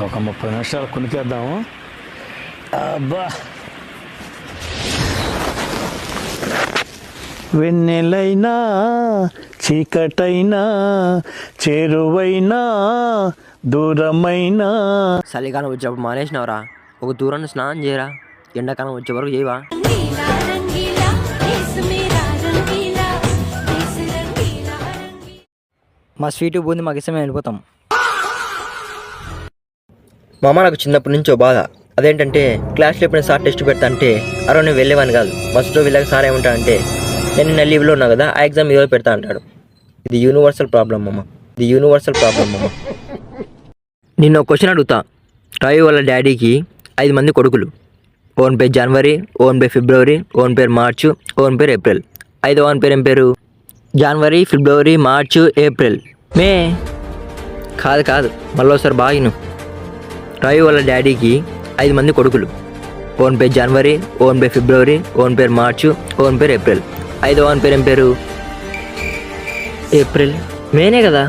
ఒక 30 నిమిషాలు కునికేద్దాము. అబ్బా, వెన్నెలైనా చీకటైనా చేరువైనా దూరమైనా. చలికాలం వచ్చేప్పుడు మానేసినవరా, ఒక దూరాన్ని స్నానం చేయరా. ఎండాకాలం వచ్చే వరకు చేయవా? మా స్వీట్ బూంది మాకు ఇష్టమే, వెళ్ళిపోతాం. మా అమ్మ నాకు చిన్నప్పటి నుంచి ఓ బాధ. అదేంటంటే క్లాస్లో ఎప్పుడైనా సార్ టెస్ట్ పెడతా అంటే అరవై నేను వెళ్ళేవాని కాదు. ఫస్ట్లో వెళ్ళాక సార్ ఏమంటా అంటే నేను నిన్న లీవ్లో ఉన్నా కదా, ఆ ఎగ్జామ్ ఈరోజు పెడతా అంటాడు. ఇది యూనివర్సల్ ప్రాబ్లం అమ్మ, ఇది యూనివర్సల్ ప్రాబ్లం అమ్మ. నిన్న ఒక క్వశ్చన్ అడుగుతా. రవి వాళ్ళ డాడీకి 5 మంది కొడుకులు. ఓన్ పేరు జనవరి, ఓన్ పేరు ఫిబ్రవరి, ఓన్ పేరు మార్చు, ఓన్ పేరు ఏప్రిల్. 5వ ఓన్ పేరు ఏం పేరు? జనవరి, ఫిబ్రవరి, మార్చు, ఏప్రిల్, మే. కాదు మళ్ళీ ఒకసారి బాగిను. రవి వాళ్ళ డాడీకి 5 మంది కొడుకులు. ఓన్ పేరు జనవరి, ఓన్ పేరు ఫిబ్రవరి, ఓన్ పేరు మార్చు, ఓన్ పేరు ఏప్రిల్. 5వ ఓన్ పేరు ఏం పేరు? ఏప్రిల్, మేనే కదా.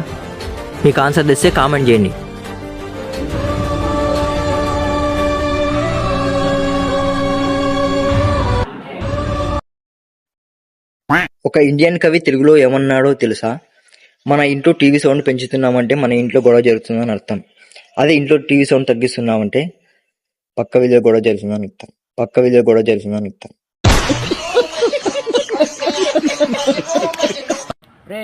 మీకు ఆన్సర్ తెస్తే కామెంట్ చేయండి. ఒక ఇండియన్ కవి తెలుగులో ఏమన్నాడో తెలుసా? మన ఇంట్లో టీవీ సౌండ్ పెంచుతున్నామంటే మన ఇంట్లో గొడవ జరుగుతుందని అర్థం. అదే ఇంట్లో టీవీ సౌండ్ తగ్గిస్తున్నామంటే పక్క వీధిలో గొడవ జరుగుతుందని అర్థం. పక్క వీధిలో గొడవ జరుగుతుందని అర్థం. రే,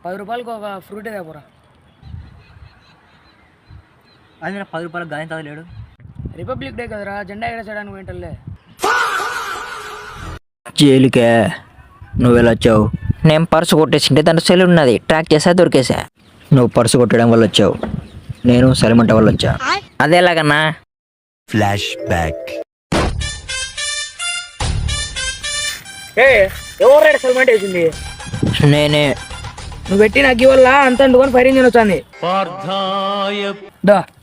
10 రూపాయలకు ఒక ఫ్రూట్ ఇవ్వరా. అది నా 10 రూపాయలకు గాయం తాగలేడు. రిపబ్లిక్ డే కదరా, జెండా ఎగరేసడానికి పోయింటలే. జైలుకే నువ్వు వెళ్ళొచ్చావు. నేను పర్సు కొట్టేసింటే దాంట్లో సెల్ ఉన్నది, ట్రాక్ చేసా, దొరికేసా. నువ్వు పర్సు కొట్టడం వల్ల వచ్చావు, నేను సెలమంట వల్ల వచ్చా. అదేలాగన్నా? Flashback. ఎవరు సెల్మెంట్ వేసింది? నేనే. నువ్వు పెట్టి నాకు వల్ల అంత అంటుకొని ఫైరింగ్ నేను వచ్చాను.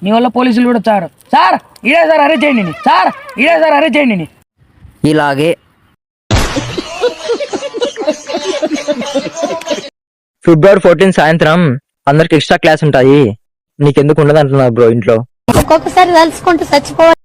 నీ వల్ల పోలీసులు కూడా వచ్చారు. సార్ ఇదే సార్, అరెస్ట్ చేయండి. సార్ ఇదే సార్, అరెస్ట్ చేయండి. ఇలాగే ఫిబ్రవరి 14 సాయంత్రం అందరికి ఎక్స్ట్రా క్లాస్ ఉంటాయి. నీకెందుకు ఉండదు అంటున్నారు బ్రో ఇంట్లో. ఒక్కొక్కసారి తలుచుకుంటూ చచ్చిపోవాలి.